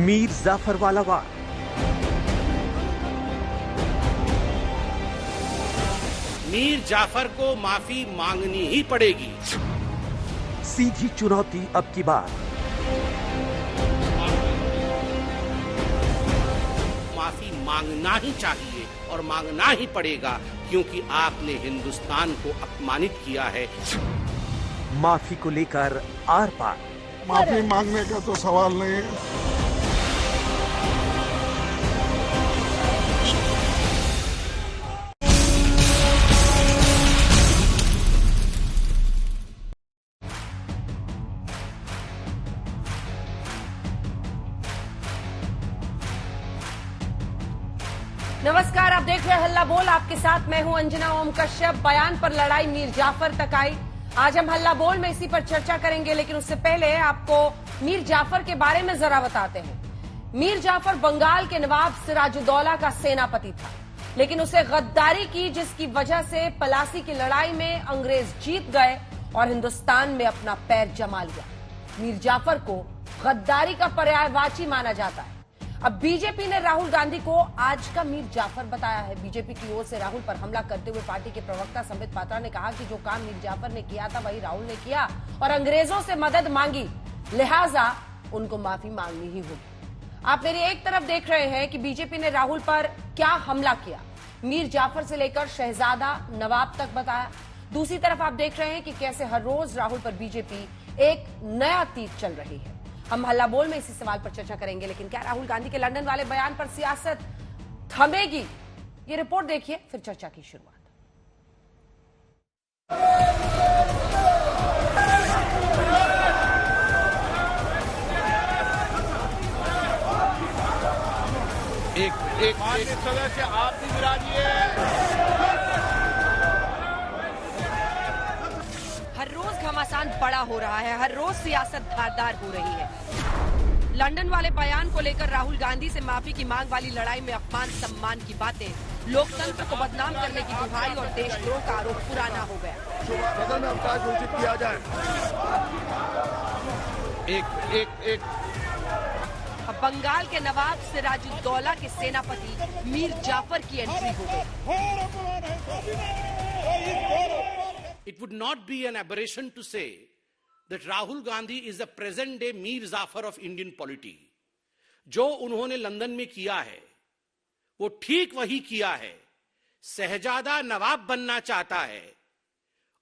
मीर जाफर वाला वार। मीर जाफर को माफी मांगनी ही पड़ेगी। सीधी चुनौती अब की बार। माफी मांगना ही चाहिए और मांगना ही पड़ेगा, क्योंकि आपने हिंदुस्तान को अपमानित किया है। माफी को लेकर आर पार। माफी मांगने का तो सवाल नहीं है। नमस्कार, आप देख रहे हैं हल्ला बोल। आपके साथ मैं हूं अंजना ओम कश्यप। बयान पर लड़ाई मीर जाफर तक आई। आज हम हल्ला बोल में इसी पर चर्चा करेंगे, लेकिन उससे पहले आपको मीर जाफर के बारे में जरा बताते हैं। मीर जाफर बंगाल के नवाब सिराजुद्दौला का सेनापति था, लेकिन उसे गद्दारी की, जिसकी वजह से पलासी की लड़ाई में अंग्रेज जीत गए और हिंदुस्तान में अपना पैर जमा लिया। मीर जाफर को गद्दारी का पर्यायवाची माना जाता है। अब बीजेपी ने राहुल गांधी को आज का मीर जाफर बताया है। बीजेपी की ओर से राहुल पर हमला करते हुए पार्टी के प्रवक्ता संबित पात्रा ने कहा कि जो काम मीर जाफर ने किया था वही राहुल ने किया और अंग्रेजों से मदद मांगी, लिहाजा उनको माफी मांगनी ही होगी। आप मेरी एक तरफ देख रहे हैं कि बीजेपी ने राहुल पर क्या हमला किया, मीर जाफर से लेकर शहजादा नवाब तक बताया। दूसरी तरफ आप देख रहे हैं कि कैसे हर रोज राहुल पर बीजेपी एक नया तीर चल रही है। हम हल्ला बोल में इसी सवाल पर चर्चा करेंगे, लेकिन क्या राहुल गांधी के लंदन वाले बयान पर सियासत थमेगी? ये रिपोर्ट देखिए, फिर चर्चा की शुरुआत। एक सदस्य आप भी विराजिए। हर रोज घमासान बड़ा हो रहा है, हर रोज सियासत धारदार हो रही है। लंदन वाले बयान को लेकर राहुल गांधी से माफी की मांग वाली लड़ाई में अपमान सम्मान की बातें, लोकतंत्र को बदनाम करने की दुहाई और देशद्रोह का आरोप पुराना हो गया। सदन में अवकाश घोषित किया जाए। एक अब बंगाल के नवाब सिराजुद्दौला के सेनापति मीर जाफर की एंट्री हो गई। It would not be an aberration to say that Rahul Gandhi is the present day Mir Jafar of Indian polity. जो उन्होंने लंदन में किया है वो ठीक वही किया है। शहजादा नवाब बनना चाहता है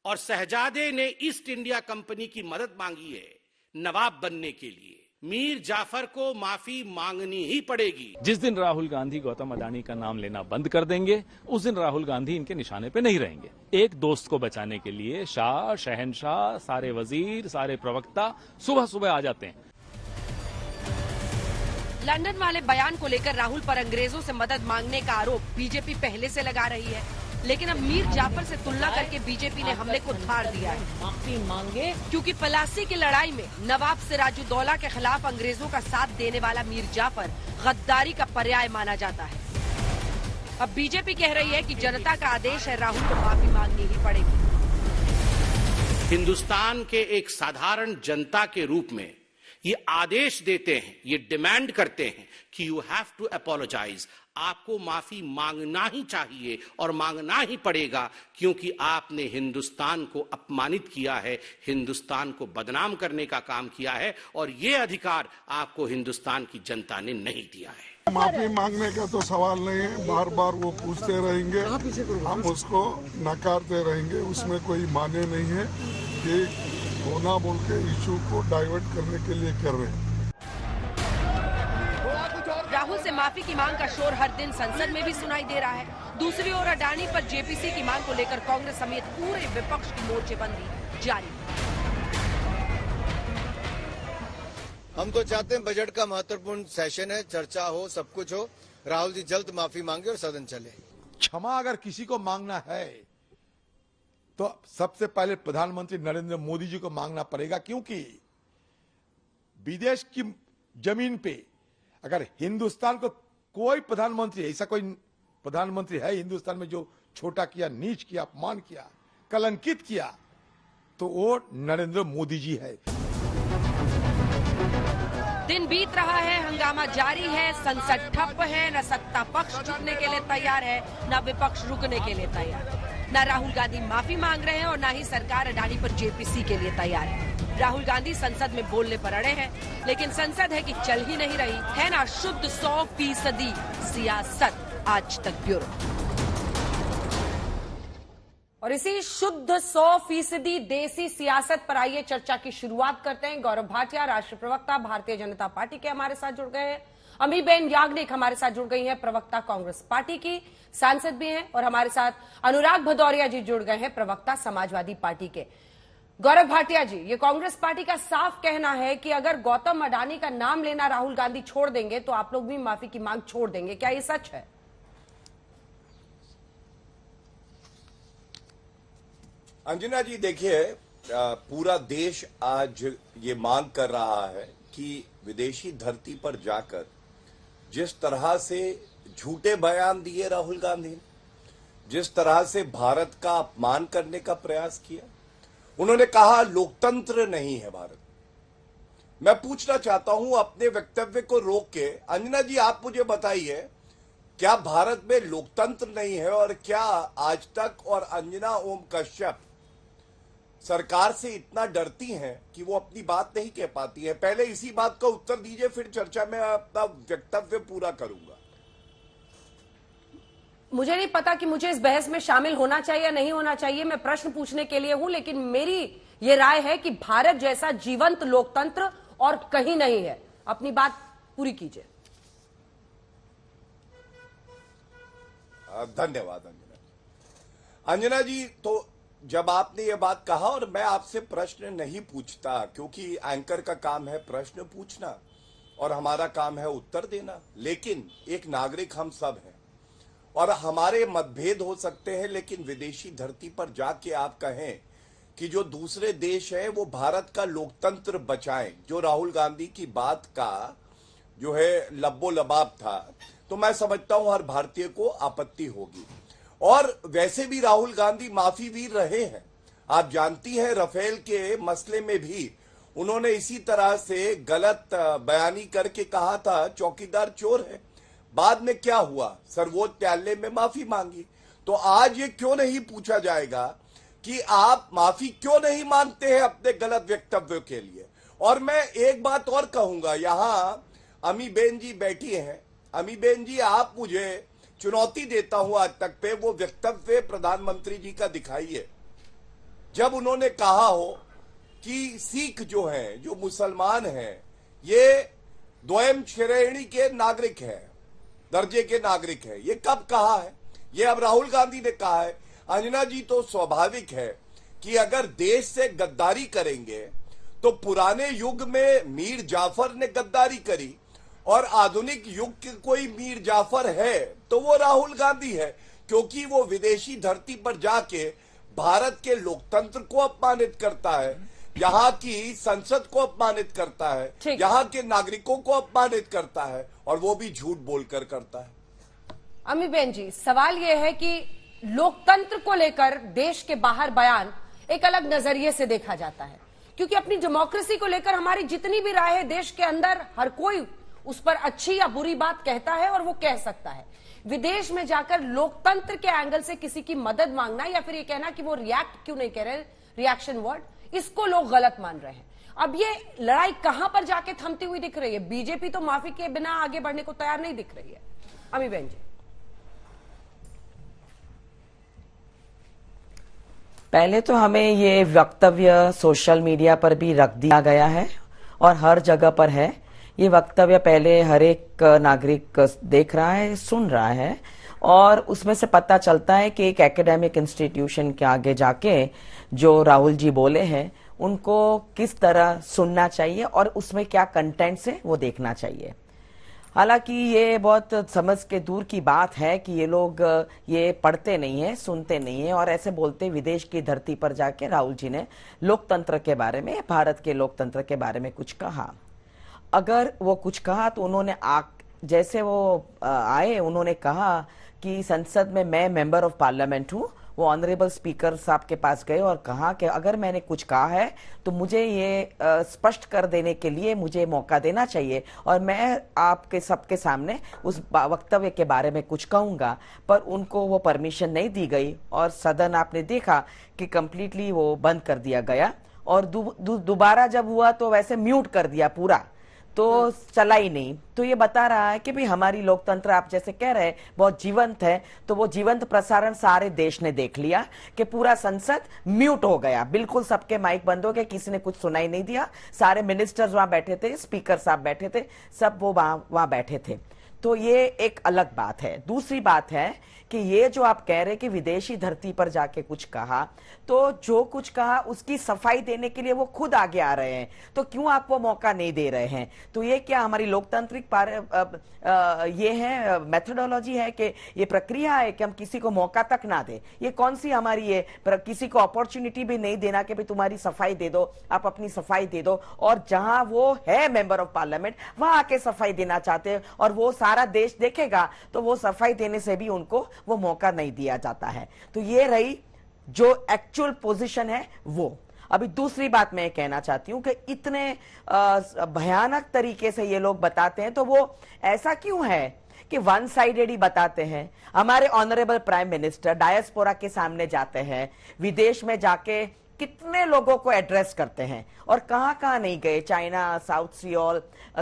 और शहजादे ने ईस्ट इंडिया कंपनी की मदद मांगी है नवाब बनने के लिए। मीर जाफर को माफी मांगनी ही पड़ेगी। जिस दिन राहुल गांधी गौतम अडानी का नाम लेना बंद कर देंगे, उस दिन राहुल गांधी इनके निशाने पे नहीं रहेंगे। एक दोस्त को बचाने के लिए शाह, शहनशाह, सारे वजीर, सारे प्रवक्ता सुबह सुबह आ जाते हैं। लंदन वाले बयान को लेकर राहुल पर अंग्रेजों से मदद मांगने का आरोप बीजेपी पहले से लगा रही है, लेकिन अब मीर जाफर से तुलना करके बीजेपी ने हमले को धार दिया है। माफी मांगे, क्योंकि पलासी की लड़ाई में नवाब सिराजुद्दौला के खिलाफ अंग्रेजों का साथ देने वाला मीर जाफर गद्दारी का पर्याय माना जाता है। अब बीजेपी कह रही है कि जनता का आदेश है, राहुल को माफी मांगनी ही पड़ेगी। हिंदुस्तान के एक साधारण जनता के रूप में ये आदेश देते हैं, ये डिमांड करते हैं कि यू हैव टू अपोलोजाइज। आपको माफी मांगना ही चाहिए और मांगना ही पड़ेगा, क्योंकि आपने हिंदुस्तान को अपमानित किया है, हिंदुस्तान को बदनाम करने का काम किया है और ये अधिकार आपको हिंदुस्तान की जनता ने नहीं दिया है। माफी मांगने का तो सवाल नहीं है। बार बार वो पूछते रहेंगे, हम उसको नकारते रहेंगे, उसमें कोई माने नहीं है। ये होना बोल के इशू को डाइवर्ट करने के लिए कर रहे हैं। राहुल से माफी की मांग का शोर हर दिन संसद में भी सुनाई दे रहा है। दूसरी ओर अडानी पर जेपीसी की मांग को लेकर कांग्रेस समेत पूरे विपक्ष की मोर्चेबंदी जारी। हम तो चाहते हैं बजट का महत्वपूर्ण सेशन है, चर्चा हो, सब कुछ हो, राहुल जी जल्द माफी मांगे और सदन चले। क्षमा अगर किसी को मांगना है तो सबसे पहले प्रधानमंत्री नरेंद्र मोदी जी को मांगना पड़ेगा, क्योंकि विदेश की जमीन पे अगर हिंदुस्तान को कोई प्रधानमंत्री, ऐसा कोई प्रधानमंत्री है हिंदुस्तान में जो छोटा किया, नीच किया, अपमान किया, कलंकित किया, तो वो नरेंद्र मोदी जी है। दिन बीत रहा है, हंगामा जारी है, संसद ठप है, न सत्ता पक्ष झुकने के लिए तैयार है, न विपक्ष रुकने के लिए तैयार है। न राहुल गांधी माफी मांग रहे हैं और न ही सरकार अडानी पर जेपीसी के लिए तैयार है। राहुल गांधी संसद में बोलने पर अड़े हैं, लेकिन संसद है कि चल ही नहीं रही है ना शुद्ध 100% सियासत। आज तक ब्यूरो। और इसी शुद्ध 100% देसी सियासत पर आइए चर्चा की शुरुआत करते हैं। गौरव भाटिया, राष्ट्रीय प्रवक्ता भारतीय जनता पार्टी के, हमारे साथ जुड़ गए हैं। अमीबेन याग्निक हमारे साथ जुड़ गई हैं, प्रवक्ता कांग्रेस पार्टी की, सांसद भी हैं। और हमारे साथ अनुराग भदौरिया जी जुड़ गए हैं, प्रवक्ता समाजवादी पार्टी के। गौरव भाटिया जी, ये कांग्रेस पार्टी का साफ कहना है कि अगर गौतम अडानी का नाम लेना राहुल गांधी छोड़ देंगे तो आप लोग भी माफी की मांग छोड़ देंगे, क्या ये सच है? अंजना जी, देखिए, पूरा देश आज ये मांग कर रहा है कि विदेशी धरती पर जाकर जिस तरह से झूठे बयान दिए राहुल गांधी ने, जिस तरह से भारत का अपमान करने का प्रयास किया, उन्होंने कहा लोकतंत्र नहीं है भारत। मैं पूछना चाहता हूं अपने वक्तव्य को रोक के, अंजना जी आप मुझे बताइए, क्या भारत में लोकतंत्र नहीं है? और क्या आज तक और अंजना ओम कश्यप सरकार से इतना डरती हैं कि वो अपनी बात नहीं कह पाती है? पहले इसी बात का उत्तर दीजिए, फिर चर्चा में अपना वक्तव्य पूरा करूंगा। मुझे नहीं पता कि मुझे इस बहस में शामिल होना चाहिए या नहीं होना चाहिए, मैं प्रश्न पूछने के लिए हूं, लेकिन मेरी ये राय है कि भारत जैसा जीवंत लोकतंत्र और कहीं नहीं है। अपनी बात पूरी कीजिए। धन्यवाद अंजना जी। तो जब आपने ये बात कहा, और मैं आपसे प्रश्न नहीं पूछता, क्योंकि एंकर का काम है प्रश्न पूछना और हमारा काम है उत्तर देना, लेकिन एक नागरिक हम सब हैं और हमारे मतभेद हो सकते हैं, लेकिन विदेशी धरती पर जाके आप कहें कि जो दूसरे देश हैं वो भारत का लोकतंत्र बचाएं, जो राहुल गांधी की बात का जो है लब्बो लबाब था, तो मैं समझता हूं हर भारतीय को आपत्ति होगी। और वैसे भी राहुल गांधी माफी भी रहे हैं। आप जानती हैं, राफेल के मसले में भी उन्होंने इसी तरह से गलत बयानी करके कहा था चौकीदार चोर है। बाद में क्या हुआ? सर्वोच्च न्यायालय में माफी मांगी। तो आज ये क्यों नहीं पूछा जाएगा कि आप माफी क्यों नहीं मांगते हैं अपने गलत वक्तव्यों के लिए? और मैं एक बात और कहूंगा, यहां अमीबेन जी बैठी हैं। अमीबेन जी, आप मुझे चुनौती देता हूं आज तक पे वो वक्तव्य प्रधानमंत्री जी का दिखाइए, जब उन्होंने कहा हो कि सिख जो हैं, जो मुसलमान हैं, ये द्वयम श्रेणी के नागरिक हैं, दर्जे के नागरिक हैं। ये कब कहा है? ये अब राहुल गांधी ने कहा है। अंजना जी, तो स्वाभाविक है कि अगर देश से गद्दारी करेंगे तो पुराने युग में मीर जाफर ने गद्दारी करी और आधुनिक युग के कोई मीर जाफर है तो वो राहुल गांधी है, क्योंकि वो विदेशी धरती पर जाके भारत के लोकतंत्र को अपमानित करता है, यहाँ की संसद को अपमानित करता है, यहाँ के नागरिकों को अपमानित करता है, और वो भी झूठ बोलकर करता है। अमीबेन जी, सवाल यह है कि लोकतंत्र को लेकर देश के बाहर बयान एक अलग नजरिए से देखा जाता है, क्योंकि अपनी डेमोक्रेसी को लेकर हमारी जितनी भी राय है, देश के अंदर हर कोई उस पर अच्छी या बुरी बात कहता है और वो कह सकता है। विदेश में जाकर लोकतंत्र के एंगल से किसी की मदद मांगना या फिर ये कहना कि वो रिएक्ट क्यों नहीं कह रहे, रिएक्शन वर्ड, इसको लोग गलत मान रहे हैं। अब ये लड़ाई कहां पर जाके थमती हुई दिख रही है? बीजेपी तो माफी के बिना आगे बढ़ने को तैयार नहीं दिख रही है। अमीबेन जी, पहले तो हमें ये वक्तव्य सोशल मीडिया पर भी रख दिया गया है और हर जगह पर है। ये वक्तव्य पहले हर एक नागरिक देख रहा है, सुन रहा है, और उसमें से पता चलता है कि एक एकेडमिक इंस्टीट्यूशन के आगे जाके जो राहुल जी बोले हैं उनको किस तरह सुनना चाहिए और उसमें क्या कंटेंट्स है वो देखना चाहिए। हालांकि ये बहुत समझ के दूर की बात है कि ये लोग ये पढ़ते नहीं है, सुनते नहीं है और ऐसे बोलते विदेश की धरती पर जाके राहुल जी ने लोकतंत्र के बारे में, भारत के लोकतंत्र के बारे में कुछ कहा। अगर वो कुछ कहा तो उन्होंने जैसे वो आए उन्होंने कहा कि संसद में मैं मेंबर ऑफ पार्लियामेंट हूं वो ऑनरेबल स्पीकर साहब के पास गए और कहा कि अगर मैंने कुछ कहा है तो मुझे ये स्पष्ट कर देने के लिए मुझे मौका देना चाहिए और मैं आपके सबके सामने उस वक्तव्य के बारे में कुछ कहूंगा। पर उनको वो परमिशन नहीं दी गई और सदन आपने देखा कि कंप्लीटली वो बंद कर दिया गया और दोबारा जब हुआ तो वैसे म्यूट कर दिया पूरा, तो चला ही नहीं। तो ये बता रहा है कि भाई हमारी लोकतंत्र, आप जैसे कह रहे हैं, बहुत जीवंत है। तो वो जीवंत प्रसारण सारे देश ने देख लिया कि पूरा संसद म्यूट हो गया, बिल्कुल सबके माइक बंद हो गए, किसी ने कुछ सुनाई नहीं दिया। सारे मिनिस्टर्स वहां बैठे थे, स्पीकर साहब बैठे थे, सब वो वहां बैठे थे। तो ये एक अलग बात है। दूसरी बात है कि ये जो आप कह रहे हैं कि विदेशी धरती पर जाके कुछ कहा, तो जो कुछ कहा उसकी सफाई देने के लिए वो खुद आगे आ रहे हैं, तो क्यों आप वो मौका नहीं दे रहे हैं? तो ये क्या हमारी लोकतांत्रिक ये है मेथोडोलॉजी है कि ये प्रक्रिया है कि हम किसी को मौका तक ना दे? ये कौन सी हमारी ये किसी को अपॉर्चुनिटी भी नहीं देना कि भाई तुम्हारी सफाई दे दो, आप अपनी सफाई दे दो, और जहां वो है मेंबर ऑफ पार्लियामेंट वहां आके सफाई देना चाहते हैं और वो सारा देश देखेगा तो वो सफाई देने से भी उनको वो मौका नहीं दिया जाता है। तो ये रही जो एक्चुअल पोजीशन है वो। अभी दूसरी बात मैं कहना चाहती हूं कि इतने भयानक तरीके से ये लोग बताते हैं, तो वो ऐसा क्यों है कि वन साइडेड ही बताते हैं? हमारे ऑनरेबल प्राइम मिनिस्टर डायस्पोरा के सामने जाते हैं, विदेश में जाके कितने लोगों को एड्रेस करते हैं और कहां कहां नहीं गए, चाइना, साउथ सियोल,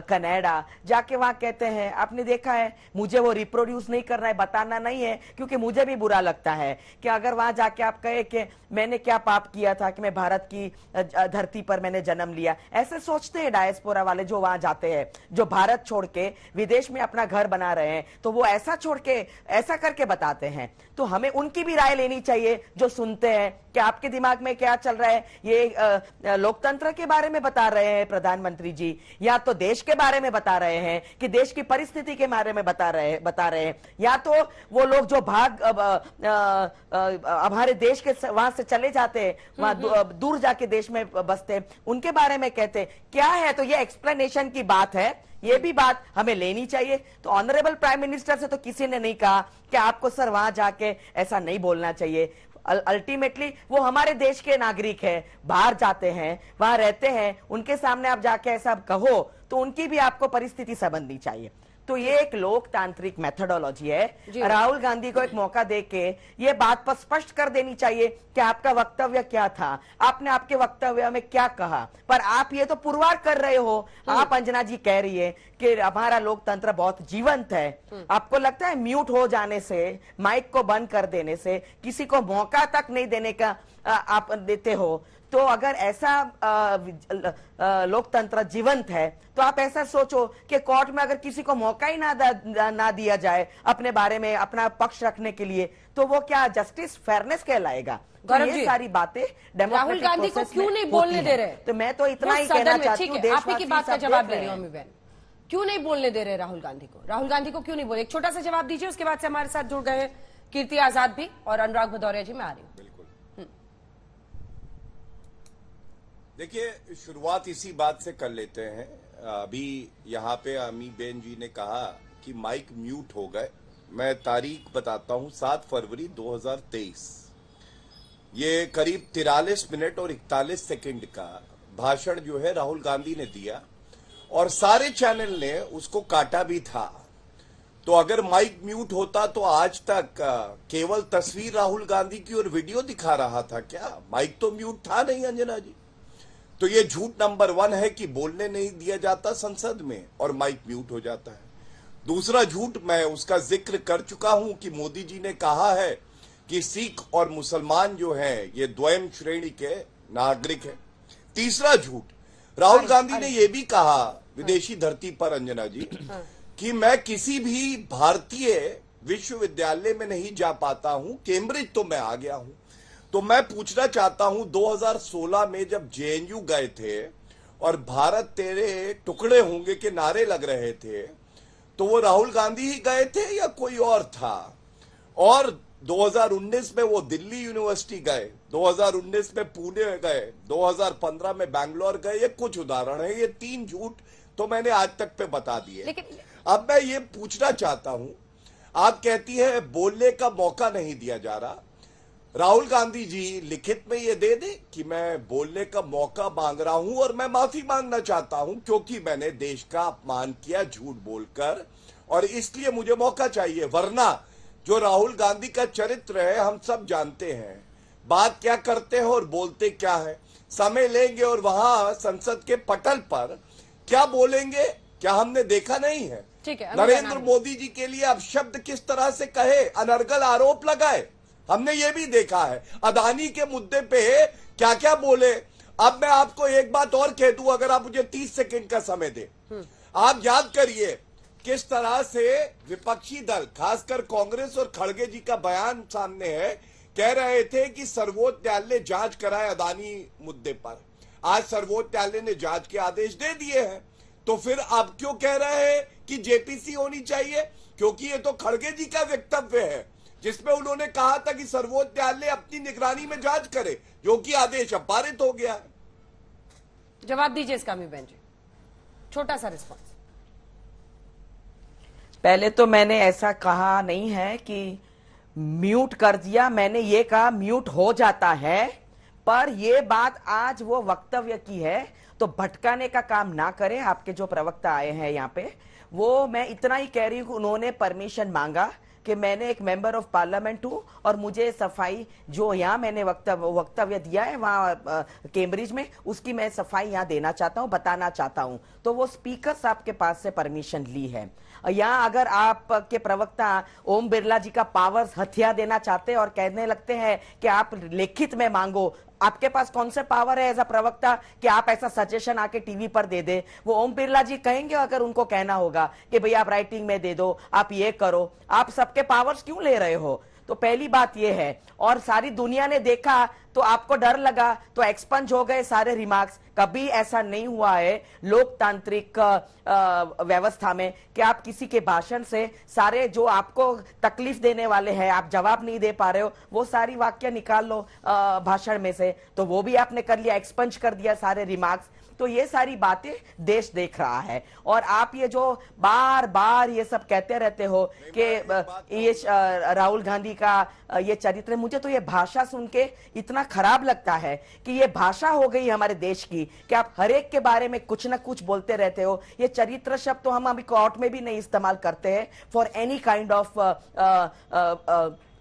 कनाडा, जाके वहां कहते हैं। आपने देखा है, मुझे वो रिप्रोड्यूस नहीं करना है, बताना नहीं है, क्योंकि मुझे भी बुरा लगता है कि अगर वहां जाके आप कहे कि मैंने क्या पाप किया था कि मैं भारत की धरती पर मैंने जन्म लिया। ऐसे सोचते हैं डायस्पोरा वाले जो वहां जाते हैं, जो भारत छोड़ के विदेश में अपना घर बना रहे हैं, तो वो ऐसा छोड़ के ऐसा करके बताते हैं। तो हमें उनकी भी राय लेनी चाहिए जो सुनते हैं कि आपके दिमाग में क्या चल रहा है। ये लोकतंत्र के बारे में बता रहे हैं प्रधानमंत्री जी, या तो देश के बारे में बता रहे हैं कि देश की परिस्थिति के बारे में बता रहे हैं, या तो वो लोग जो हमारे देश के वहां से चले जाते हैं, वहां दूर जाके देश में बसते हैं, उनके बारे में कहते क्या है। तो ये एक्सप्लेनेशन की बात है, ये भी बात हमें लेनी चाहिए। तो ऑनरेबल प्राइम मिनिस्टर से तो किसी ने नहीं कहा कि आपको सर वहां जाके ऐसा नहीं बोलना चाहिए। अल्टीमेटली वो हमारे देश के नागरिक हैं, बाहर जाते हैं, वहां रहते हैं, उनके सामने आप जाके ऐसा कहो तो उनकी भी आपको परिस्थिति समझनी चाहिए। तो ये एक लोकतांत्रिक मेथोडोलॉजी है। राहुल गांधी को एक मौका देके ये बात पर स्पष्ट कर देनी चाहिए कि आपका वक्तव्य क्या था, आपने आपके वक्तव्य में क्या कहा। पर आप ये तो पुरवार कर रहे हो। आप अंजना जी कह रही है कि हमारा लोकतंत्र बहुत जीवंत है। आपको लगता है म्यूट हो जाने से, माइक को बंद कर देने से, किसी को मौका तक नहीं देने का आप देते हो? तो अगर ऐसा लोकतंत्र जीवंत है तो आप ऐसा सोचो कि कोर्ट में अगर किसी को मौका ही ना दिया जाए अपने बारे में अपना पक्ष रखने के लिए, तो वो क्या जस्टिस, फेयरनेस कहलाएगा? तो ये सारी बातें राहुल गांधी को क्यों नहीं बोलने दे रहे? तो मैं तो इतना ही कहना चाहती हूँ, आप ही की बात का जवाब दे रही हूँ बहन, क्यों नहीं बोलने दे रहे राहुल गांधी को? राहुल गांधी को क्यों नहीं बोले? एक छोटा सा जवाब दीजिए, उसके बाद से हमारे साथ जुड़ गए कीर्ति आजाद भी और अनुराग भदौरिया जी। मैं आ रही हूँ। देखिए, शुरुआत इसी बात से कर लेते हैं। अभी यहाँ पे अमी बेन जी ने कहा कि माइक म्यूट हो गए। मैं तारीख बताता हूँ, 7 फरवरी 2023। ये करीब 43 मिनट और 41 सेकंड का भाषण जो है राहुल गांधी ने दिया और सारे चैनल ने उसको काटा भी था। तो अगर माइक म्यूट होता तो आज तक केवल तस्वीर राहुल गांधी की और वीडियो दिखा रहा था क्या? माइक तो म्यूट था नहीं, अंजना जी। तो ये झूठ नंबर 1 है कि बोलने नहीं दिया जाता संसद में और माइक म्यूट हो जाता है। दूसरा झूठ मैं उसका जिक्र कर चुका हूं कि मोदी जी ने कहा है कि सिख और मुसलमान जो हैं ये द्वयम श्रेणी के नागरिक हैं। तीसरा झूठ, राहुल गांधी ने यह भी कहा विदेशी धरती पर, अंजना जी, कि मैं किसी भी भारतीय विश्वविद्यालय में नहीं जा पाता हूं, कैम्ब्रिज तो मैं आ गया हूं। तो मैं पूछना चाहता हूं, 2016 में जब जेएनयू गए थे और भारत तेरे टुकड़े होंगे के नारे लग रहे थे, तो वो राहुल गांधी ही गए थे या कोई और था? और 2019 में वो दिल्ली यूनिवर्सिटी गए, 2019 में पुणे गए, 2015 में बैंगलोर गए। ये कुछ उदाहरण है, ये 3 झूठ तो मैंने आज तक पे बता दिए। अब मैं ये पूछना चाहता हूं, आप कहती है बोलने का मौका नहीं दिया जा रहा। राहुल गांधी जी लिखित में ये दे दे कि मैं बोलने का मौका मांग रहा हूं और मैं माफी मांगना चाहता हूं क्योंकि मैंने देश का अपमान किया झूठ बोलकर, और इसलिए मुझे मौका चाहिए। वरना जो राहुल गांधी का चरित्र है हम सब जानते हैं, बात क्या करते हैं और बोलते क्या है। समय लेंगे और वहां संसद के पटल पर क्या बोलेंगे क्या हमने देखा नहीं है। ठीक है, नरेंद्र मोदी जी के लिए अब शब्द किस तरह से कहे, अनर्गल आरोप लगाए, हमने ये भी देखा है। अदानी के मुद्दे पे क्या क्या बोले। अब मैं आपको एक बात और कह दूं, अगर आप मुझे 30 सेकंड का समय दें। आप याद करिए किस तरह से विपक्षी दल, खासकर कांग्रेस और खड़गे जी का बयान सामने है, कह रहे थे कि सर्वोच्च न्यायालय जांच कराए अदानी मुद्दे पर। आज सर्वोच्च न्यायालय ने जांच के आदेश दे दिए हैं, तो फिर आप क्यों कह रहे हैं कि जेपीसी होनी चाहिए? क्योंकि ये तो खड़गे जी का वक्तव्य है जिसमें उन्होंने कहा था कि सर्वोच्च न्यायालय अपनी निगरानी में जांच करे, जो कि आदेश अब पारित हो गया है। जवाब दीजिए इसका बहन जी, छोटा सा रिस्पॉन्स। पहले तो मैंने ऐसा कहा नहीं है कि म्यूट कर दिया, मैंने ये कहा म्यूट हो जाता है, पर ये बात आज वो वक्तव्य की है तो भटकाने का काम ना करें। आपके जो प्रवक्ता आए हैं यहाँ पे, वो मैं इतना ही कह रही हूं कि उन्होंने परमिशन मांगा कि मैंने एक मेंबर ऑफ पार्लियामेंट हूं और मुझे सफाई जो यहाँ मैंने वक्तव्य दिया है वहां कैम्ब्रिज में, उसकी मैं सफाई यहाँ देना चाहता हूं, बताना चाहता हूं। तो वो स्पीकर साहब के पास से परमिशन ली है। यहाँ अगर आपके प्रवक्ता ओम बिरला जी का पावर्स हथिया देना चाहते हैं और कहने लगते हैं कि आप लिखित में मांगो, आपके पास कौन से पावर है एज अ प्रवक्ता कि आप ऐसा सजेशन आके टीवी पर दे दे? वो ओम बिरला जी कहेंगे अगर उनको कहना होगा कि भैया आप राइटिंग में दे दो, आप ये करो, आप सबके पावर्स क्यों ले रहे हो? तो पहली बात ये है। और सारी दुनिया ने देखा तो आपको डर लगा तो एक्सपंज हो गए सारे रिमार्क्स। कभी ऐसा नहीं हुआ है लोकतांत्रिक व्यवस्था में कि आप किसी के भाषण से सारे जो आपको तकलीफ देने वाले हैं, आप जवाब नहीं दे पा रहे हो, वो सारी वाक्य निकाल लो भाषण में से, तो वो भी आपने कर लिया, एक्सपंज कर दिया सारे रिमार्क्स। तो ये सारी बातें देश देख रहा है। और आप ये जो बार बार ये सब कहते रहते हो कि ये राहुल गांधी का ये चरित्र, मुझे तो ये भाषा सुन के इतना खराब लगता है कि ये भाषा हो गई हमारे देश की कि आप हर एक के बारे में कुछ ना कुछ बोलते रहते हो। ये चरित्र शब्द तो हम अभी कोर्ट में भी नहीं इस्तेमाल करते हैं for any kind of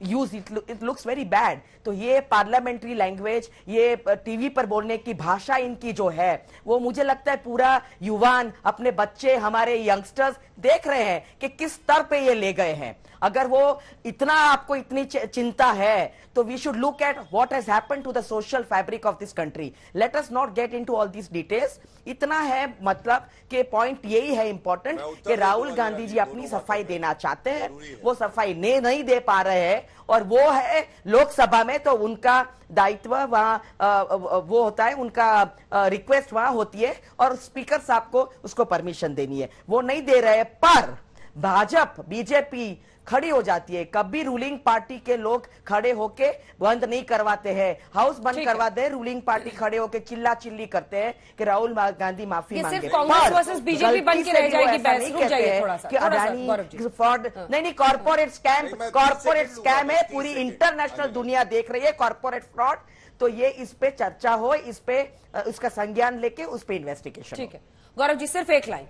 use, it looks very bad. तो ये पार्लियामेंट्री लैंग्वेज, ये टीवी पर बोलने की भाषा इनकी जो है, वो मुझे लगता है पूरा युवान, अपने बच्चे, हमारे यंगस्टर्स देख रहे हैं कि किस स्तर पे ये ले गए हैं। अगर वो इतना आपको इतनी चिंता है तो we should look at what has happened to the social fabric of this country. Let us not get into all this details. इतना है मतलब कि पॉइंट यही है इंपॉर्टेंट कि राहुल गांधी जी अपनी सफाई देना चाहते हैं, वो सफाई नहीं दे पा रहे हैं, और वो है लोकसभा में, तो उनका दायित्व वहां वो होता है, उनका रिक्वेस्ट वहां होती है और स्पीकर साहब को उसको परमिशन देनी है, वो नहीं दे रहे। पर भाजपा बीजेपी खड़ी हो जाती है, कभी रूलिंग पार्टी के लोग खड़े होके बंद नहीं करवाते हैं, हाउस बंद करवाते हैं, रूलिंग पार्टी खड़े होके चिल्ला चिल्ली करते हैं कि राहुल गांधी माफी मांगे। कांग्रेस वर्सेस बीजेपी बन के रह जाएगी बहस। रुक जाइए थोड़ा सा, कि अडानी फ्रॉड नहीं, कॉर्पोरेट स्कैम है, पूरी इंटरनेशनल दुनिया देख रही है कॉर्पोरेट फ्रॉड। तो ये इस पे चर्चा हो, इस पे उसका संज्ञान लेके उस पे इन्वेस्टिगेशन। ठीक है गौरव जी, सिर्फ एक लाइन,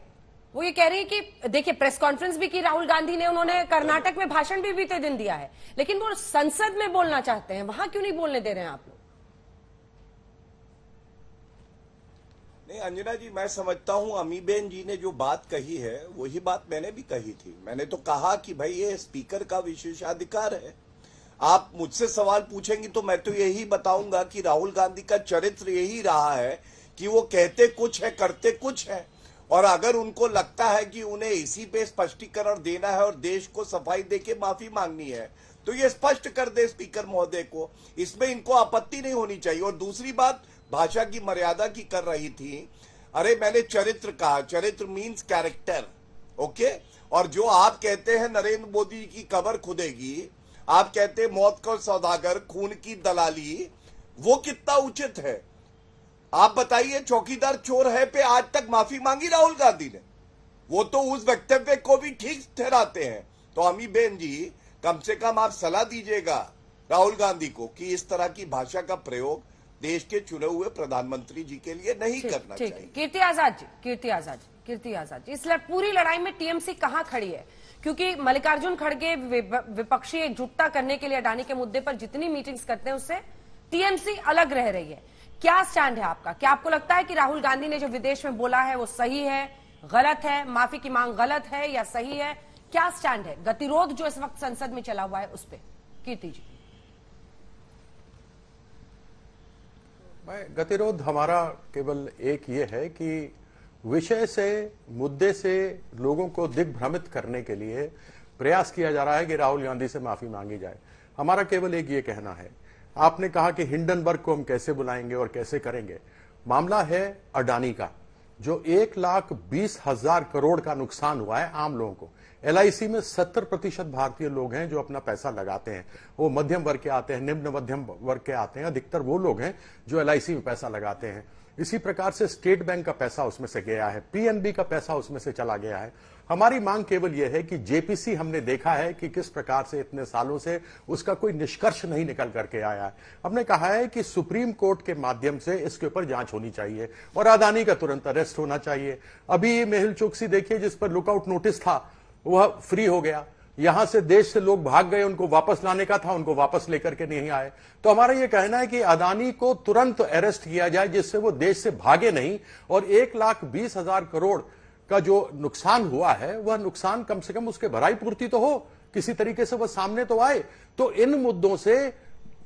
वो ये कह रही है कि देखिए प्रेस कॉन्फ्रेंस भी की राहुल गांधी ने, उन्होंने कर्नाटक में भाषण भी बीते दिन दिया है, लेकिन वो संसद में बोलना चाहते हैं, वहां क्यों नहीं बोलने दे रहे हैं आप लोग? नहीं अंजना जी, मैं समझता हूं अमीबेन जी ने जो बात कही है वही बात मैंने भी कही थी। मैंने तो कहा कि भाई ये स्पीकर का विशेषाधिकार है। आप मुझसे सवाल पूछेंगी तो मैं तो यही बताऊंगा कि राहुल गांधी का चरित्र यही रहा है कि वो कहते कुछ है, करते कुछ है। और अगर उनको लगता है कि उन्हें इसी पे स्पष्टीकरण देना है और देश को सफाई देके माफी मांगनी है, तो ये स्पष्ट कर दे स्पीकर महोदय को, इसमें इनको आपत्ति नहीं होनी चाहिए। और दूसरी बात, भाषा की मर्यादा की कर रही थी। अरे मैंने चरित्र कहा, चरित्र मीन्स कैरेक्टर, ओके। और जो आप कहते हैं नरेंद्र मोदी की कबर खुदेगी, आप कहते हैं मौत का सौदागर, खून की दलाली, वो कितना उचित है? आप बताइए, चौकीदार चोर है पे आज तक माफी मांगी राहुल गांधी ने? वो तो उस वक्तव्य को भी ठीक ठहराते हैं। तो अमीबेन जी, कम से कम आप सलाह दीजिएगा राहुल गांधी को कि इस तरह की भाषा का प्रयोग देश के चुने हुए प्रधानमंत्री जी के लिए नहीं करना चाहिए। कीर्ति आजाद जी, इस पूरी लड़ाई में टीएमसी कहां खड़ी है? क्योंकि मल्लिकार्जुन खड़गे विपक्षी एकजुटता करने के लिए अडानी के मुद्दे पर जितनी मीटिंग्स करते हैं उससे टीएमसी अलग रह रही है। क्या स्टैंड है आपका? क्या आपको लगता है कि राहुल गांधी ने जो विदेश में बोला है वो सही है, गलत है, माफी की मांग गलत है या सही है? क्या स्टैंड है? गतिरोध जो इस वक्त संसद में चला हुआ है उस पर कीर्ति जी। गतिरोध हमारा केवल एक ये है कि विषय से, मुद्दे से लोगों को दिग्भ्रमित करने के लिए प्रयास किया जा रहा है कि राहुल गांधी से माफी मांगी जाए। हमारा केवल एक ये कहना है, आपने कहा कि हिंडनबर्ग को हम कैसे बुलाएंगे और कैसे करेंगे। मामला है अडानी का, जो 1,20,000 करोड़ का नुकसान हुआ है आम लोगों को। LIC में 70% भारतीय लोग हैं जो अपना पैसा लगाते हैं। वो मध्यम वर्ग के आते हैं, निम्न मध्यम वर्ग के आते हैं, अधिकतर वो लोग हैं जो LIC में पैसा लगाते हैं। इसी प्रकार से स्टेट बैंक का पैसा उसमें से गया है, PNB का पैसा उसमें से चला गया है। हमारी मांग केवल यह है कि JPC हमने देखा है कि किस प्रकार से इतने सालों से उसका कोई निष्कर्ष नहीं निकल करके आया है। हमने कहा है कि सुप्रीम कोर्ट के माध्यम से इसके ऊपर जांच होनी चाहिए और अडानी का तुरंत अरेस्ट होना चाहिए। अभी मेहुल चोकसी देखिए, जिस पर लुकआउट नोटिस था वह फ्री हो गया। यहां से देश से लोग भाग गए, उनको वापस लाने का था, उनको वापस लेकर के नहीं आए। तो हमारा यह कहना है कि अडानी को तुरंत अरेस्ट किया जाए जिससे वो देश से भागे नहीं, और 1,20,000 करोड़ का जो नुकसान हुआ है वह नुकसान कम से कम उसके भराई पूर्ति तो हो, किसी तरीके से वह सामने तो आए। तो इन मुद्दों से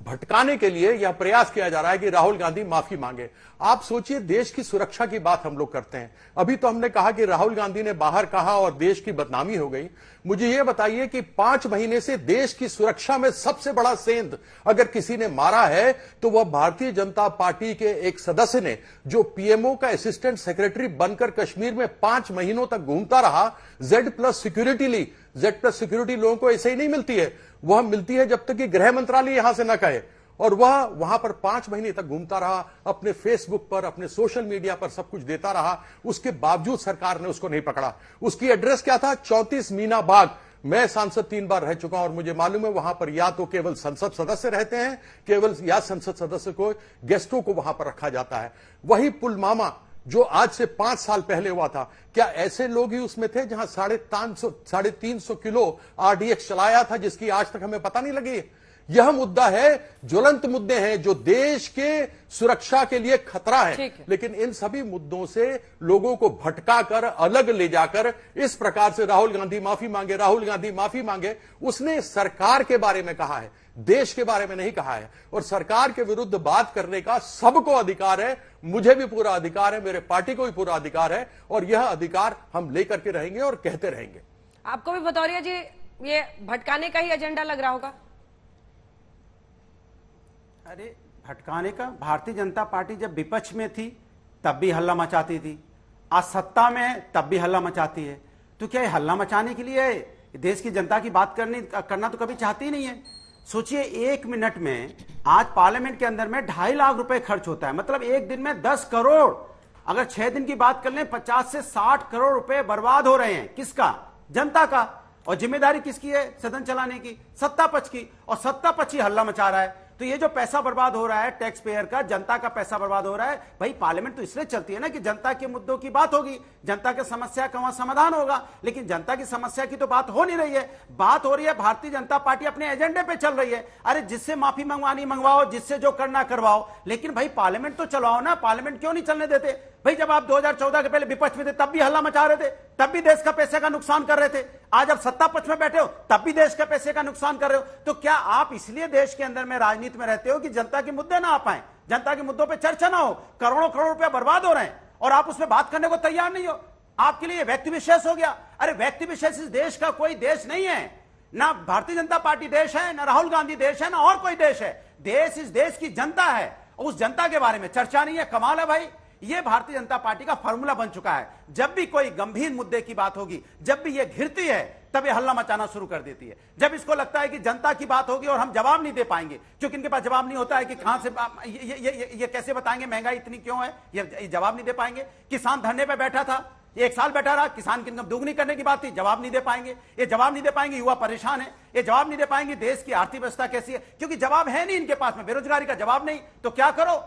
भटकाने के लिए यह प्रयास किया जा रहा है कि राहुल गांधी माफी मांगे। आप सोचिए, देश की सुरक्षा की बात हम लोग करते हैं। अभी तो हमने कहा कि राहुल गांधी ने बाहर कहा और देश की बदनामी हो गई। मुझे यह बताइए कि 5 महीने से देश की सुरक्षा में सबसे बड़ा सेंध अगर किसी ने मारा है तो वह भारतीय जनता पार्टी के एक सदस्य ने, जो PMO का असिस्टेंट सेक्रेटरी बनकर कश्मीर में 5 महीनों तक घूमता रहा। Z+ सिक्योरिटी ली। Z+ सिक्योरिटी लोगों को ऐसे ही नहीं मिलती है, वह मिलती है जब तक कि गृह मंत्रालय यहां से न कहे। और वह वहां पर 5 महीने तक घूमता रहा, अपने फेसबुक पर, अपने सोशल मीडिया पर सब कुछ देता रहा। उसके बावजूद सरकार ने उसको नहीं पकड़ा। उसकी एड्रेस क्या था? 34 मीना बाग। मैं सांसद 3 बार रह चुका हूं और मुझे मालूम है वहां पर या तो केवल संसद सदस्य रहते हैं, केवल या संसद सदस्य को, गेस्टों को वहां पर रखा जाता है। वही पुलवामा जो आज से 5 साल पहले हुआ था, क्या ऐसे लोग ही उसमें थे जहां 350 किलो RDX चलाया था, जिसकी आज तक हमें पता नहीं लगी? यह मुद्दा है, ज्वलंत मुद्दे हैं जो देश के सुरक्षा के लिए खतरा है। लेकिन इन सभी मुद्दों से लोगों को भटका कर, अलग ले जाकर इस प्रकार से राहुल गांधी माफी मांगे, राहुल गांधी माफी मांगे। उसने सरकार के बारे में कहा है, देश के बारे में नहीं कहा है। और सरकार के विरुद्ध बात करने का सबको अधिकार है, मुझे भी पूरा अधिकार है, मेरे पार्टी को भी पूरा अधिकार है, और यह अधिकार हम लेकर के रहेंगे और कहते रहेंगे। आपको भी भदौरिया जी ये भटकाने का ही एजेंडा लग रहा होगा? अरे भटकाने का, भारतीय जनता पार्टी जब विपक्ष में थी तब भी हल्ला मचाती थी, आज सत्ता में है तब भी हल्ला मचाती है। तो क्या ये हल्ला मचाने के लिए देश की जनता की बात करना तो कभी चाहती नहीं है? सोचिए, 1 मिनट में आज पार्लियामेंट के अंदर में 2.5 लाख रुपए खर्च होता है, मतलब एक दिन में 10 करोड़। अगर 6 दिन की बात कर लें, 50 से 60 करोड़ रुपए बर्बाद हो रहे हैं। किसका? जनता का। और जिम्मेदारी किसकी है सदन चलाने की? सत्ता पक्ष की। और सत्ता पक्ष ही हल्ला मचा रहा है। तो ये जो पैसा बर्बाद हो रहा है, टैक्स पेयर का, जनता का पैसा बर्बाद हो रहा है। भाई पार्लियामेंट तो इसलिए चलती है ना कि जनता के मुद्दों की बात होगी, जनता के समस्या का वहां समाधान होगा। लेकिन जनता की समस्या की तो बात हो नहीं रही है। बात हो रही है भारतीय जनता पार्टी अपने एजेंडे पे चल रही है। अरे जिससे माफी मंगवानी मंगवाओ, जिससे जो करना करवाओ, लेकिन भाई पार्लियामेंट तो चलाओ ना। पार्लियामेंट क्यों नहीं चलने देते? भाई जब आप 2014 के पहले विपक्ष में थे तब भी हल्ला मचा रहे थे, तब भी देश का पैसे का नुकसान कर रहे थे। आज आप सत्ता पक्ष में बैठे हो तब भी देश के पैसे का नुकसान कर रहे हो। तो क्या आप इसलिए देश के अंदर में राजनीति में रहते हो कि जनता के मुद्दे ना आ पाए, जनता के मुद्दों पे चर्चा ना हो? करोड़ों करोड़ रुपए बर्बाद हो रहे हैं और आप उसमें बात करने को तैयार नहीं हो। आपके लिए व्यक्ति विशेष हो गया। अरे व्यक्ति विशेष इस देश का कोई देश नहीं है। ना भारतीय जनता पार्टी देश है, ना राहुल गांधी देश है, ना और कोई देश है। देश इस देश की जनता है। उस जनता के बारे में चर्चा नहीं है। कमाल है भाई। ये भारतीय जनता पार्टी का फॉर्मूला बन चुका है। जब भी कोई गंभीर मुद्दे की बात होगी, जब भी ये घिरती है, तब ये हल्ला मचाना शुरू कर देती है। जब इसको लगता है कि जनता की बात होगी और हम जवाब नहीं दे पाएंगे, क्योंकि इनके पास जवाब नहीं होता है कि कहां से ये कैसे बताएंगे महंगाई इतनी क्यों है, ये जवाब नहीं दे पाएंगे। किसान धरने पे बैठा था, 1 साल बैठा रहा, किसान की इनकम दोगुनी करने की बात थी, जवाब नहीं दे पाएंगे। ये जवाब नहीं दे पाएंगे, युवा परेशान है। ये जवाब नहीं दे पाएंगे देश की आर्थिक व्यवस्था कैसी है, क्योंकि जवाब है नहीं इनके पास में। बेरोजगारी का जवाब नहीं, तो क्या करो,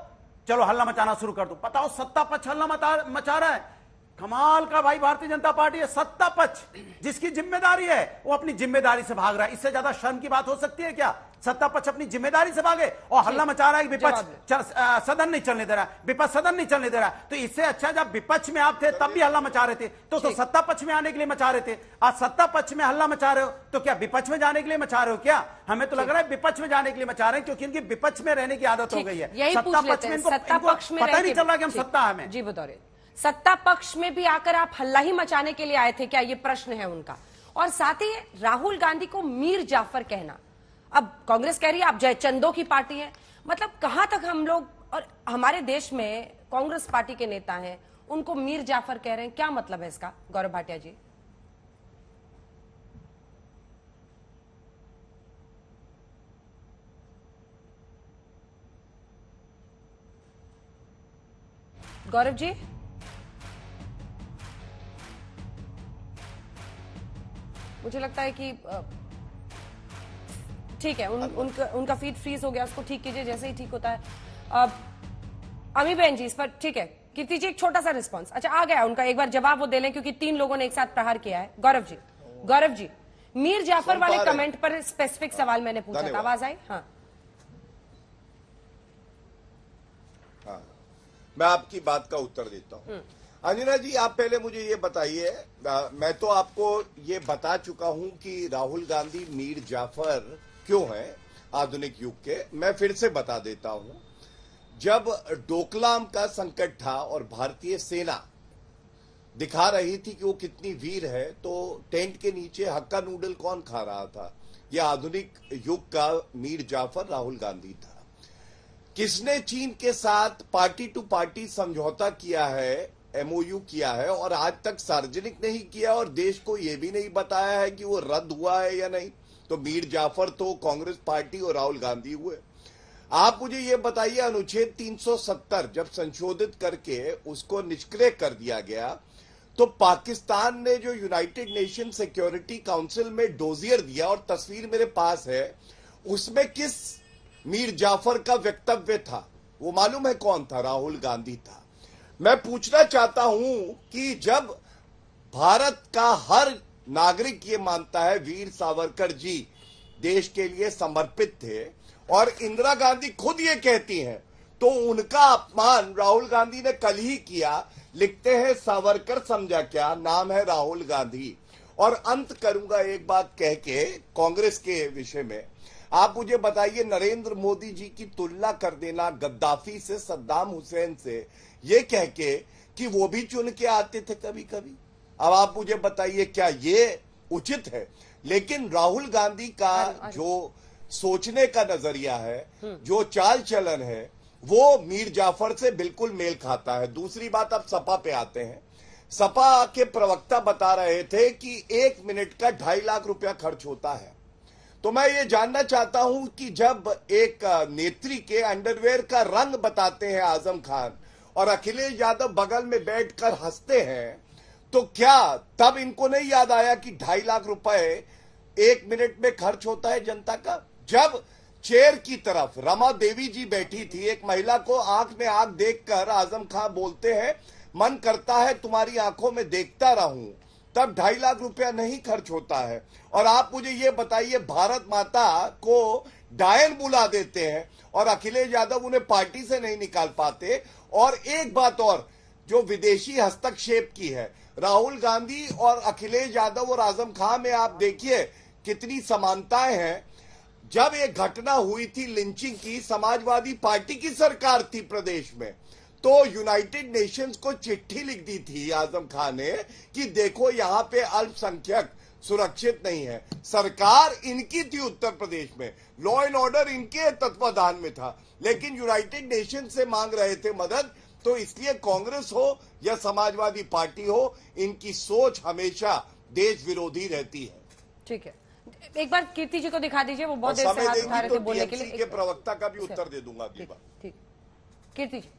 चलो हल्ला मचाना शुरू कर दो। बताओ, सत्ता पक्ष हल्ला मचा रहा है। कमाल का भाई भारतीय जनता पार्टी है। सत्ता पक्ष जिसकी जिम्मेदारी है वो अपनी जिम्मेदारी से भाग रहा है। इससे ज्यादा शर्म की बात हो सकती है क्या? सत्ता पक्ष अपनी जिम्मेदारी से भागे और हल्ला मचा रहा है कि विपक्ष सदन नहीं चलने दे रहा है, विपक्ष सदन नहीं चलने दे रहा है। तो इससे अच्छा जब विपक्ष में आप थे तब भी हल्ला मचा रहे थे, तो सत्ता पक्ष में आने के लिए मचा रहे थे। आज सत्ता पक्ष में हल्ला मचा रहे हो, तो क्या विपक्ष में जाने के लिए मचा रहे हो क्या? हमें तो लग रहा है विपक्ष में जाने के लिए मचा रहे हैं, क्योंकि इनकी विपक्ष में रहने की आदत हो गई है। सत्ता पक्ष में इनको पता ही नहीं चल रहा कि हम सत्ता हमें। जी बतौर सत्ता पक्ष में भी आकर आप हल्ला ही मचाने के लिए आए थे क्या? ये प्रश्न है उनका। और साथ ही राहुल गांधी को मीर जाफर कहना, अब कांग्रेस कह रही है आप जयचंदों की पार्टी है। मतलब कहां तक हम लोग और हमारे देश में कांग्रेस पार्टी के नेता हैं उनको मीर जाफर कह रहे हैं, क्या मतलब है इसका? गौरव भाटिया जी। गौरव जी, मुझे लगता है कि ठीक है, उनका फीड फ्रीज हो गया, उसको ठीक कीजिए जैसे ही ठीक होता है। अमी बहन जी इस पर ठीक है, कीर्ति जी एक छोटा सा रिस्पांस। अच्छा आ गया उनका, एक बार जवाब वो दे लें क्योंकि 3 लोगों ने एक साथ प्रहार किया है। गौरव जी मीर जाफर वाले कमेंट पर स्पेसिफिक सवाल मैंने पूछा था, आवाज आई? हाँ, मैं आपकी बात का उत्तर देता हूं। अंजना जी, आप पहले मुझे ये बताइए, मैं तो आपको ये बता चुका हूं कि राहुल गांधी मीर जाफर क्यों है आधुनिक युग के। मैं फिर से बता देता हूं, जब डोकलाम का संकट था और भारतीय सेना दिखा रही थी कि वो कितनी वीर है, तो टेंट के नीचे हक्का नूडल कौन खा रहा था? यह आधुनिक युग का मीर जाफर राहुल गांधी था। किसने चीन के साथ पार्टी टू पार्टी समझौता किया है, एमओयू किया है, और आज तक सार्वजनिक नहीं किया और देश को यह भी नहीं बताया है कि वो रद्द हुआ है या नहीं? तो मीर जाफर तो कांग्रेस पार्टी और राहुल गांधी हुए। आप मुझे ये बताइए, अनुच्छेद 370 जब संशोधित करके उसको निष्क्रिय कर दिया गया, तो पाकिस्तान ने जो यूनाइटेड नेशन सिक्योरिटी काउंसिल में डोजियर दिया, और तस्वीर मेरे पास है, उसमें किस मीर जाफर का वक्तव्य था? वो मालूम है कौन था? राहुल गांधी था। मैं पूछना चाहता हूं कि जब भारत का हर नागरिक ये मानता है वीर सावरकर जी देश के लिए समर्पित थे, और इंदिरा गांधी खुद ये कहती हैं, तो उनका अपमान राहुल गांधी ने कल ही किया। लिखते हैं सावरकर समझा क्या, नाम है राहुल गांधी। और अंत करूंगा एक बात कह के कांग्रेस के विषय में। आप मुझे बताइए, नरेंद्र मोदी जी की तुलना कर देना गद्दाफी से, सद्दाम हुसैन से, ये कह के कि वो भी चुन के आते थे कभी कभी। अब आप मुझे बताइए क्या ये उचित है? लेकिन राहुल गांधी का जो सोचने का नजरिया है, जो चाल चलन है, वो मीर जाफर से बिल्कुल मेल खाता है। दूसरी बात, अब सपा पे आते हैं। सपा के प्रवक्ता बता रहे थे कि 1 मिनट का 2.5 लाख रुपया खर्च होता है। तो मैं ये जानना चाहता हूं कि जब एक नेत्री के अंडरवेयर का रंग बताते हैं आजम खान और अखिलेश यादव बगल में बैठकर हंसते हैं, तो क्या तब इनको नहीं याद आया कि 2.5 लाख रुपए 1 मिनट में खर्च होता है जनता का? जब चेयर की तरफ रमा देवी जी बैठी थी, एक महिला को आंख में आंख देखकर आजम खान बोलते हैं, मन करता है तुम्हारी आंखों में देखता रहूं, तब 2.5 लाख रुपया नहीं खर्च होता है। और आप मुझे ये बताइए, भारत माता को डायन बुला देते हैं और अखिलेश यादव उन्हें पार्टी से नहीं निकाल पाते। और एक बात और, जो विदेशी हस्तक्षेप की है, राहुल गांधी और अखिलेश यादव और आजम खान में आप देखिए कितनी समानताएं हैं। जब एक घटना हुई थी लिंचिंग की, समाजवादी पार्टी की सरकार थी प्रदेश में, तो यूनाइटेड नेशंस को चिट्ठी लिख दी थी आजम खान ने कि देखो यहां पे अल्पसंख्यक सुरक्षित नहीं है। सरकार इनकी थी उत्तर प्रदेश में, लॉ एंड ऑर्डर इनके तत्वाधान में था, लेकिन यूनाइटेड नेशन से मांग रहे थे मदद। तो इसलिए कांग्रेस हो या समाजवादी पार्टी हो, इनकी सोच हमेशा देश विरोधी रहती है। ठीक है, एक बार कीर्ति जी को दिखा दीजिए, वो बहुत देर से हाथ उठा रहे थे बोलने के लिए। के प्रवक्ता का भी उत्तर दे दूंगा अगली बार। ठीक, कीर्ति जी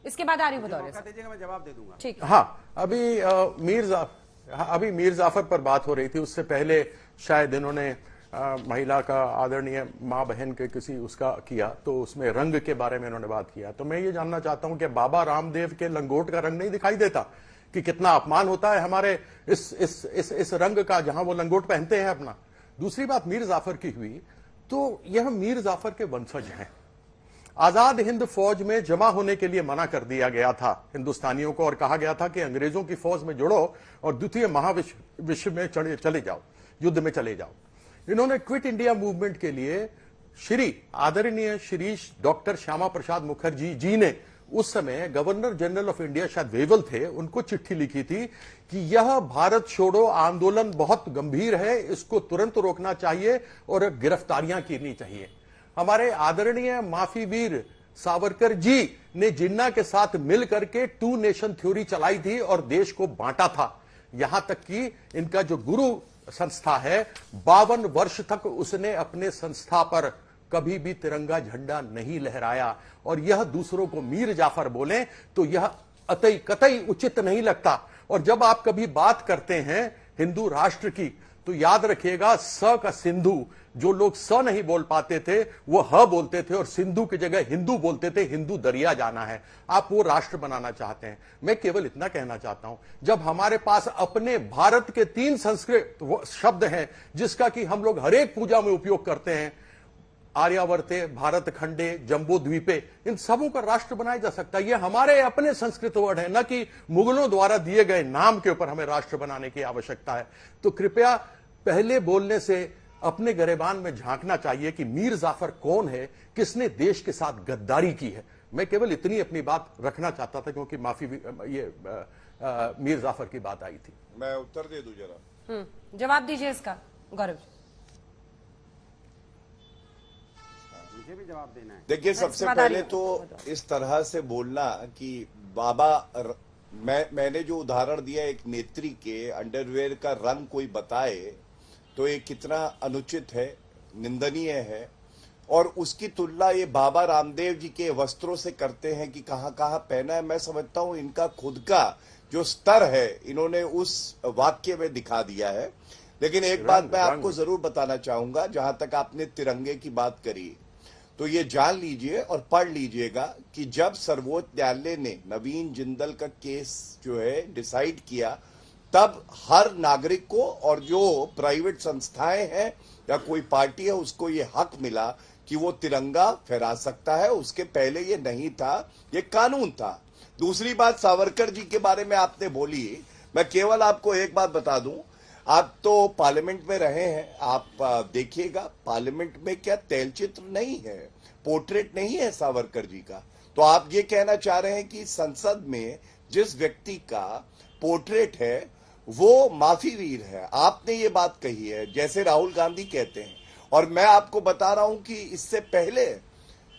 इसके बाद आरिफ भदौरिया मौका दीजिएगा, मैं जवाब दे दूंगा। ठीक। हाँ, अभी मीर जाफर पर बात हो रही थी, उससे पहले शायद इन्होंने महिला का आदरणीय माँ बहन के किसी उसका किया, तो उसमें रंग के बारे में इन्होंने बात किया। तो मैं ये जानना चाहता हूं कि बाबा रामदेव के लंगोट का रंग नहीं दिखाई देता कि कितना अपमान होता है हमारे इस रंग का, जहां वो लंगोट पहनते हैं अपना। दूसरी बात मीर जाफर की हुई, तो यह मीर जाफर के वंशज हैं। आजाद हिंद फौज में जमा होने के लिए मना कर दिया गया था हिंदुस्तानियों को, और कहा गया था कि अंग्रेजों की फौज में जुड़ो और द्वितीय महाविश्व में चले जाओ, युद्ध में चले जाओ। इन्होंने क्विट इंडिया मूवमेंट के लिए आदरणीय श्री डॉक्टर श्यामा प्रसाद मुखर्जी जी ने उस समय गवर्नर जनरल ऑफ इंडिया, शायद वेवल थे, उनको चिट्ठी लिखी थी कि यह भारत छोड़ो आंदोलन बहुत गंभीर है, इसको तुरंत रोकना चाहिए और गिरफ्तारियां करनी चाहिए। हमारे आदरणीय माफी वीर सावरकर जी ने जिन्ना के साथ मिल करके 2 नेशन थ्योरी चलाई थी और देश को बांटा था। यहां तक कि इनका जो गुरु संस्था है, 52 वर्ष तक उसने अपने संस्था पर कभी भी तिरंगा झंडा नहीं लहराया, और यह दूसरों को मीर जाफर बोले तो यह अतई कतई उचित नहीं लगता। और जब आप कभी बात करते हैं हिंदू राष्ट्र की, तो याद रखिएगा स का सिंधु, जो लोग स नहीं बोल पाते थे वो ह बोलते थे और सिंधु की जगह हिंदू बोलते थे, हिंदू दरिया जाना है। आप वो राष्ट्र बनाना चाहते हैं। मैं केवल इतना कहना चाहता हूं, जब हमारे पास अपने भारत के 3 संस्कृत शब्द हैं जिसका कि हम लोग हर एक पूजा में उपयोग करते हैं, आर्यावर्ते, भारत खंडे, जम्बू द्वीपे, इन सबों का राष्ट्र बनाया जा सकता है। ये हमारे अपने संस्कृत वर्ड है, न कि मुगलों द्वारा दिए गए नाम के ऊपर हमें राष्ट्र बनाने की आवश्यकता है। तो कृपया पहले बोलने से अपने गरेबान में झांकना चाहिए कि मीर जाफर कौन है, किसने देश के साथ गद्दारी की है। मैं केवल इतनी अपनी बात रखना चाहता था, क्योंकि मीर जाफर की बात आई थी। मैं उत्तर दे दूं जरा। जवाब दीजिए इसका, गौरव। मुझे भी जवाब देना है। देखिए, सबसे पहले तो इस तरह से बोलना कि मैंने जो उदाहरण दिया एक नेत्री के अंडरवेयर का रंग कोई बताए, तो ये कितना अनुचित है, निंदनीय है। और उसकी तुलना ये बाबा रामदेव जी के वस्त्रों से करते हैं कि कहां कहां पहना है। मैं समझता हूं इनका खुद का जो स्तर है इन्होंने उस वाक्य में दिखा दिया है। लेकिन एक बात मैं आपको जरूर बताना चाहूंगा, जहां तक आपने तिरंगे की बात करी, तो ये जान लीजिए और पढ़ लीजिएगा कि जब सर्वोच्च न्यायालय ने नवीन जिंदल का केस जो है डिसाइड किया, तब हर नागरिक को और जो प्राइवेट संस्थाएं हैं या कोई पार्टी है उसको ये हक मिला कि वो तिरंगा फहरा सकता है। उसके पहले ये नहीं था, ये कानून था। दूसरी बात, सावरकर जी के बारे में आपने बोली, मैं केवल आपको एक बात बता दूं, आप तो पार्लियामेंट में रहे हैं, आप देखिएगा पार्लियामेंट में क्या तैलचित्र नहीं है, पोर्ट्रेट नहीं है सावरकर जी का। तो आप ये कहना चाह रहे हैं कि संसद में जिस व्यक्ति का पोर्ट्रेट है वो माफी वीर है। आपने ये बात कही है, जैसे राहुल गांधी कहते हैं। और मैं आपको बता रहा हूं कि इससे पहले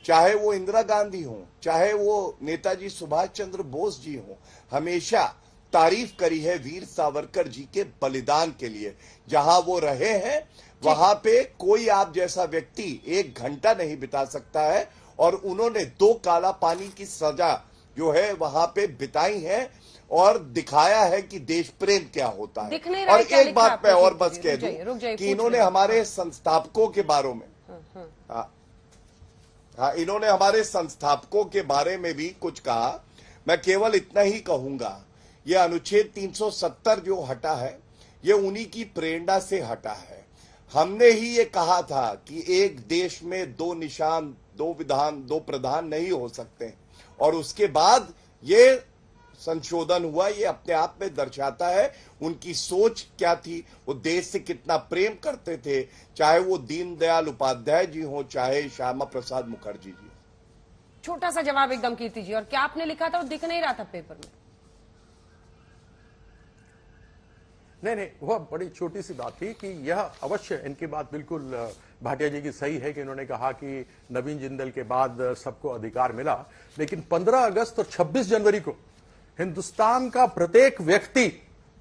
चाहे वो इंदिरा गांधी हो, चाहे वो नेताजी सुभाष चंद्र बोस जी हो, हमेशा तारीफ करी है वीर सावरकर जी के बलिदान के लिए। जहां वो रहे हैं वहां पे कोई आप जैसा व्यक्ति 1 घंटा नहीं बिता सकता है। और उन्होंने 2 काला पानी की सजा जो है वहां पे बिताई है और दिखाया है कि देश प्रेम क्या होता है। और एक बात मैं और बस कह दूं कि इन्होंने हमारे संस्थापकों के बारे में, हाँ, इन्होंने हमारे संस्थापकों के बारे में भी कुछ कहा। मैं केवल इतना ही कहूंगा, ये अनुच्छेद 370 जो हटा है, ये उन्हीं की प्रेरणा से हटा है। हमने ही ये कहा था कि एक देश में 2 निशान, 2 विधान, 2 प्रधान नहीं हो सकते। और उसके बाद ये संशोधन हुआ। ये अपने आप में दर्शाता है उनकी सोच क्या थी, वो देश से कितना प्रेम करते थे, चाहे वो दीनदयाल उपाध्याय जी हो, चाहे श्यामा प्रसाद मुखर्जी जी। छोटा सा जवाब एकदम कीर्ति जी, और क्या आपने लिखा था वो दिख नहीं रहा था पेपर में? नहीं, वह बड़ी छोटी सी बात थी कि यह अवश्य, इनकी बात बिल्कुल भाटिया जी की सही है कि इन्होंने कहा कि नवीन जिंदल के बाद सबको अधिकार मिला, लेकिन 15 अगस्त और 26 जनवरी को हिंदुस्तान का प्रत्येक व्यक्ति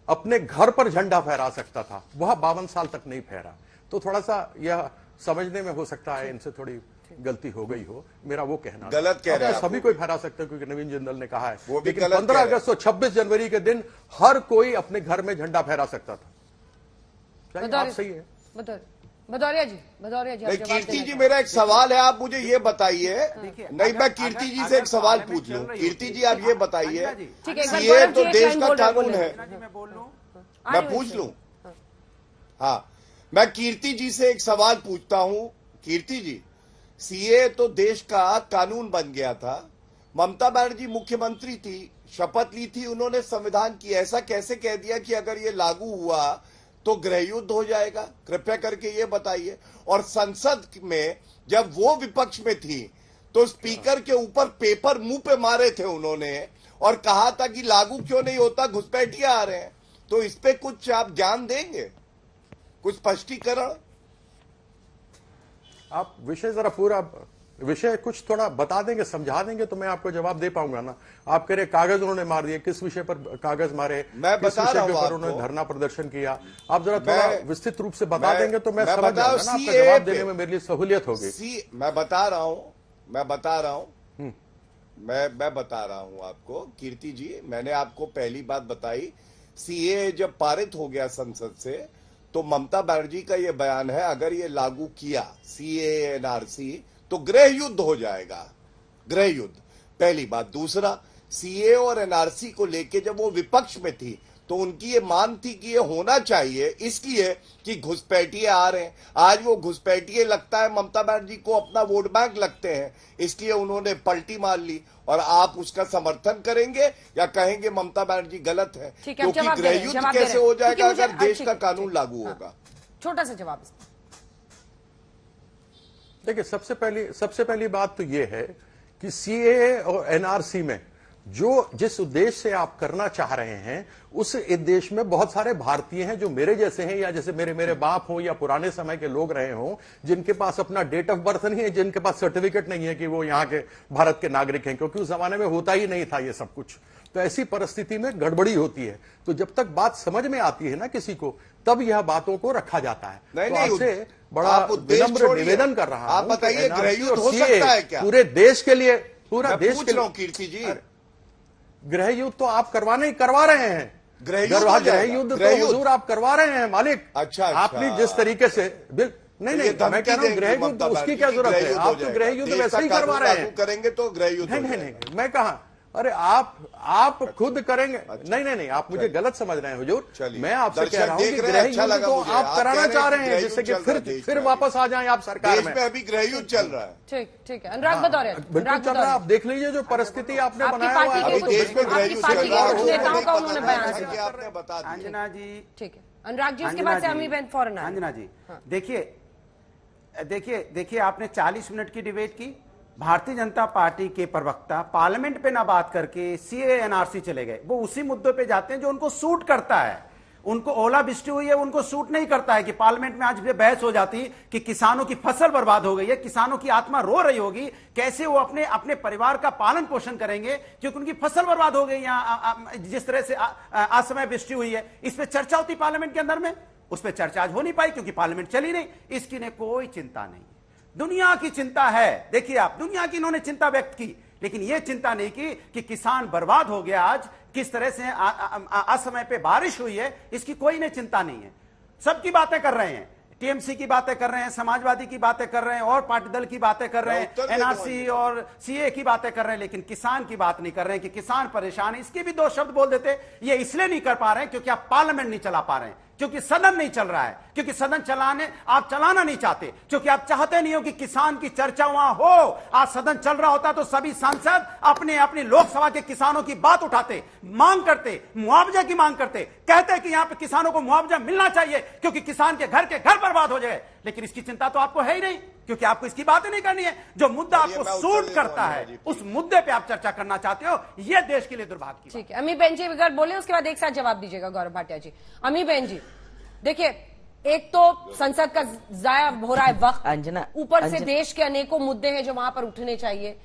अपने घर पर झंडा फहरा सकता था, वह 52 साल तक नहीं फहरा। तो थोड़ा सा यह समझने में हो सकता है इनसे थोड़ी गलती हो गई हो, मेरा वो कहना। गलत कह रहे हैं सभी कोई फहरा सकते हैं क्योंकि नवीन जिंदल ने कहा है, वो भी लेकिन गलत 15 अगस्त और 26 जनवरी के दिन हर कोई अपने घर में झंडा फहरा सकता था। आप सही है भदौरिया जी नहीं, कीर्ति जी मेरा एक सवाल है, आप मुझे ये बताइए। नहीं, मैं कीर्ति जी से एक सवाल पूछ लूं। कीर्ति जी आप ये बताइए, सीए तो देश का कानून है, मैं पूछ लूं? हाँ, मैं कीर्ति जी से एक सवाल पूछता हूं। कीर्ति जी, सीए तो देश का कानून बन गया था, ममता बनर्जी मुख्यमंत्री थी, शपथ ली थी, उन्होंने संविधान की, ऐसा कैसे कह दिया कि अगर ये लागू हुआ तो गृह युद्ध हो जाएगा? कृपया करके ये बताइए। और संसद में जब वो विपक्ष में थी तो स्पीकर के ऊपर पेपर मुंह पे मारे थे उन्होंने और कहा था कि लागू क्यों नहीं होता, घुसपैठिए आ रहे हैं। तो इस पे कुछ आप ज्ञान देंगे, कुछ स्पष्टीकरण? आप विषय जरा पूरा विषय कुछ थोड़ा बता देंगे, समझा देंगे तो मैं आपको जवाब दे पाऊंगा ना। आप कह रहे कागज उन्होंने मार दिए, किस विषय पर कागज मारे, मैं किस विषय के ऊपर उन्होंने धरना प्रदर्शन किया, आप जरा थोड़ा विस्तृत रूप से बता देंगे तो मैं समझ जाऊंगा ना, आपका जवाब देने में मेरे लिए सहूलियत होगी। मैं बता रहा हूं आपको कीर्ति जी, मैंने आपको पहली बात बताई, सीए जब पारित हो गया संसद से तो ममता बनर्जी का यह बयान है, अगर ये लागू किया सीए एनआरसी तो गृह युद्ध हो जाएगा, गृह युद्ध, पहली बात। दूसरा, सीए और एनआरसी को लेके जब वो विपक्ष में थी तो उनकी ये मांग थी कि ये होना चाहिए इसलिए कि घुसपैठिए आ रहे हैं। आज वो घुसपैठिए लगता है ममता बनर्जी को अपना वोट बैंक लगते हैं, इसलिए उन्होंने पलटी मार ली। और आप उसका समर्थन करेंगे या कहेंगे ममता बनर्जी गलत है? क्योंकि गृह युद्ध कैसे हो जाएगा अगर देश का कानून लागू होगा? छोटा सा जवाब। देखिए, सबसे पहली बात तो यह है कि सीए और एनआरसी में जिस उद्देश्य से आप करना चाह रहे हैं उस देश में बहुत सारे भारतीय हैं जो मेरे जैसे हैं या जैसे मेरे बाप हो या पुराने समय के लोग रहे हों, जिनके पास अपना डेट ऑफ बर्थ नहीं है, जिनके पास सर्टिफिकेट नहीं है कि वो यहाँ के भारत के नागरिक हैं, क्योंकि उस जमाने में होता ही नहीं था ये सब कुछ। तो ऐसी परिस्थिति में गड़बड़ी होती है। तो जब तक बात समझ में आती है ना किसी को, तब यह बातों को रखा जाता है। नहीं, तो नहीं, आपसे बड़ा विनम्र निवेदन कर रहा हूं, आप बताइए गृह युद्ध हो सकता है क्या पूरे देश के लिए? पूरा देश के लिए कीर्ति जी, गृह युद्ध तो आप करवा रहे हैं। गृह युद्ध तो हुजूर आप करवा रहे हैं मालिक। अच्छा, आपने जिस तरीके से नहीं, मैं कह रहा हूं गृह युद्ध उसकी क्या जरूरत है? आप तो गृह युद्ध वैसे ही करवा रहे हैं। करेंगे तो गृह युद्ध नहीं, मैं कहा, अरे आप खुद करेंगे। नहीं, आप मुझे गलत समझ रहे हैं हुजूर। मैं आपसे कह रहा हूं कि गृह युद्ध तो आप कराना चाह रहे हैं जिससे कि फिर वापस आ जाएं आप सरकार में। अभी गृह युद्ध चल रहा है। ठीक है। अनुराग भदौरिया बिल्कुल चल रहा है। आप देख लीजिए जो परिस्थिति आपने बनाया हुआ है, देश में गृह युद्ध चल रहा है, नेताओं का उन्होंने बयान दिया। आपने बता दिया। अंजना जी, ठीक है। अनुराग जी, उसके बाद से अमी बहन फौरन। अंजना जी, देखिए आपने 40 मिनट की डिबेट की, भारतीय जनता पार्टी के प्रवक्ता पार्लियामेंट पे ना बात करके सीए एनआरसी चले गए। वो उसी मुद्दों पे जाते हैं जो उनको सूट करता है। उनको ओलावृष्टि हुई है, उनको सूट नहीं करता है कि पार्लियामेंट में आज भी बहस हो जाती कि किसानों की फसल बर्बाद हो गई है, किसानों की आत्मा रो रही होगी, कैसे वो अपने परिवार का पालन पोषण करेंगे क्योंकि उनकी फसल बर्बाद हो गई, जिस तरह से असमय वृष्टि हुई है। इस पर चर्चा होती पार्लियामेंट के अंदर में, उस पर चर्चा आज हो नहीं पाई क्योंकि पार्लियामेंट चली नहीं। इसकी ने कोई चिंता नहीं, दुनिया की चिंता है। देखिए आप, दुनिया की इन्होंने चिंता व्यक्त की, लेकिन यह चिंता नहीं की कि किसान बर्बाद हो गया, आज किस तरह से असमय पे बारिश हुई है, इसकी कोई ने चिंता नहीं है। सबकी बातें कर रहे हैं, टीएमसी की बातें कर रहे हैं, समाजवादी की बातें कर रहे हैं, और पार्टी दल की बातें कर रहे हैं, एनआरसी और सीए की बातें कर रहे हैं, लेकिन किसान की बात नहीं कर रहे हैं कि किसान परेशान है। इसके भी दो शब्द बोल देते। ये इसलिए नहीं कर पा रहे हैं क्योंकि आप पार्लियामेंट नहीं चला पा रहे हैं, क्योंकि सदन नहीं चल रहा है, क्योंकि सदन आप चलाना नहीं चाहते, क्योंकि आप चाहते नहीं हो कि किसान की चर्चा वहां हो। आज सदन चल रहा होता तो सभी सांसद अपने लोकसभा के किसानों की बात उठाते, मांग करते, मुआवजा की मांग करते, कहते कि यहां पे किसानों को मुआवजा मिलना चाहिए क्योंकि किसान के घर बर्बाद हो जाए। लेकिन इसकी चिंता तो आपको है ही नहीं, क्योंकि आपको इसकी बात ही नहीं करनी है। जो मुद्दा आपको सूट करता है उस मुद्दे पे आप चर्चा करना चाहते हो, यह देश के लिए दुर्भाग्य की। ठीक है, अमी बहन जी अगर बोले उसके बाद एक साथ जवाब दीजिएगा गौरव भाटिया जी। अमी बहन जी, देखिए, एक तो संसद का जाया हो रहा है वक्त, ऊपर से देश के अनेकों मुद्दे हैं जो वहां पर उठने चाहिए।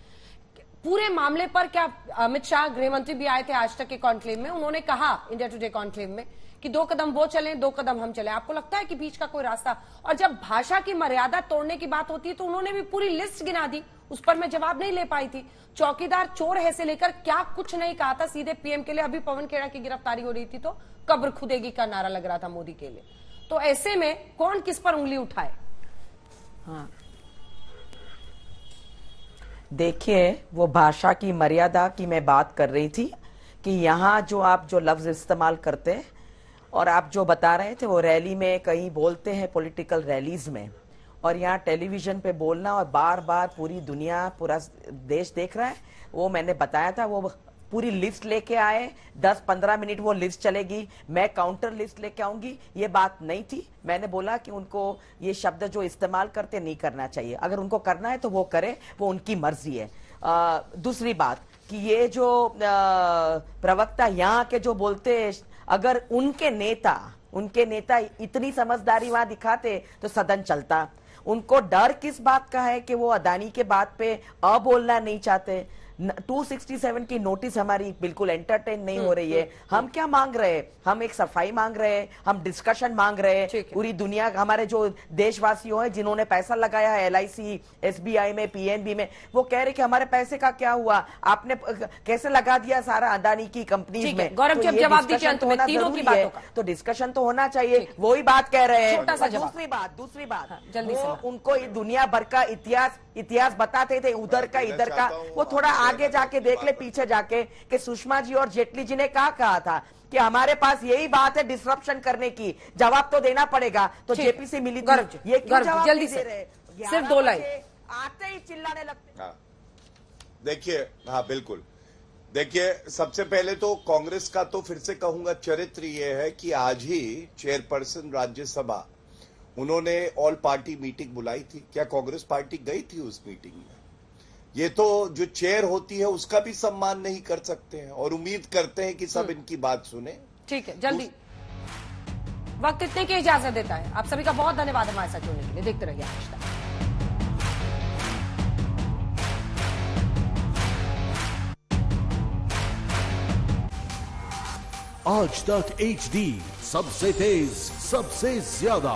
पूरे मामले पर क्या अमित शाह गृह मंत्री भी आए थे आज तक के कॉन्क्लेव में, उन्होंने कहा इंडिया टुडे कॉन्क्लेव में कि 2 कदम वो चलें 2 कदम हम चलें। आपको लगता है कि बीच का कोई रास्ता? और जब भाषा की मर्यादा तोड़ने की बात होती है तो उन्होंने भी पूरी लिस्ट गिना दी, उस पर मैं जवाब नहीं ले पाई थी। चौकीदार चोर है से लेकर क्या कुछ नहीं कहा था, सीधे पीएम के लिए। अभी पवन खेड़ा की गिरफ्तारी हो रही थी तो कब्र खुदेगी का नारा लग रहा था मोदी के लिए। तो ऐसे में कौन किस पर उंगली उठाए? हाँ, देखिए, वो भाषा की मर्यादा की मैं बात कर रही थी कि यहाँ जो आप जो लफ्ज इस्तेमाल करते हैं और आप जो बता रहे थे वो रैली में कहीं बोलते हैं, पॉलिटिकल रैलीज में, और यहाँ टेलीविजन पे बोलना और बार बार पूरी दुनिया पूरा देश देख रहा है, वो मैंने बताया था। वो पूरी लिस्ट लेके आए, 10-15 मिनट वो लिस्ट चलेगी, मैं काउंटर लिस्ट लेके आऊंगी, ये बात नहीं थी। मैंने बोला कि उनको ये शब्द जो इस्तेमाल करते नहीं करना चाहिए, अगर उनको करना है तो वो करे, वो उनकी मर्जी है। दूसरी बात कि ये जो प्रवक्ता यहाँ के जो बोलते, अगर उनके नेता इतनी समझदारी वहां दिखाते तो सदन चलता। उनको डर किस बात का है कि वो अदानी के बात पे बोलना नहीं चाहते। 267 की नोटिस हमारी बिल्कुल एंटरटेन नहीं हो रही है। हम क्या मांग रहे हैं? हम एक सफाई मांग रहे हैं, हम डिस्कशन मांग रहे हैं। पूरी दुनिया, हमारे जो देशवासियों हैं जिन्होंने पैसा लगाया है LIC, SBI में, PNB में, वो कह रहे कि हमारे पैसे का क्या हुआ, आपने कैसे लगा दिया सारा अदानी की कंपनीज में। गौरव जी, अब जवाब दीजिए अंत में तीनों की बातों का। तो डिस्कशन तो होना चाहिए, वही बात कह रहे हैं। दूसरी बात, जल्दी से उनको दुनिया भर का इतिहास बताते थे, उधर का इधर का। वो थोड़ा आगे जाके देख ले, पीछे जाके, कि सुषमा जी और जेटली जी ने कहा था कि हमारे पास यही बात है डिसरप्शन करने की, जवाब तो देना पड़ेगा। तो JPC मिली थी, ये क्यों जवाब जल्दी नहीं दे रहे? सिर्फ 2 लाइन आते ही चिल्लाने लगते। हाँ, देखिए, हाँ बिल्कुल, देखिए, सबसे पहले तो कांग्रेस का तो फिर से कहूंगा चरित्र ये है कि आज ही चेयरपर्सन राज्यसभा, उन्होंने ऑल पार्टी मीटिंग बुलाई थी। क्या कांग्रेस पार्टी गई थी उस मीटिंग में? ये तो जो चेयर होती है उसका भी सम्मान नहीं कर सकते हैं, और उम्मीद करते हैं कि सब इनकी बात सुने। ठीक है, जल्दी, वक्त इतने की इजाजत देता है। आप सभी का बहुत धन्यवाद हमारे साथ जुड़ने के लिए। देखते रहिए आज तक HD, सबसे तेज, सबसे ज्यादा।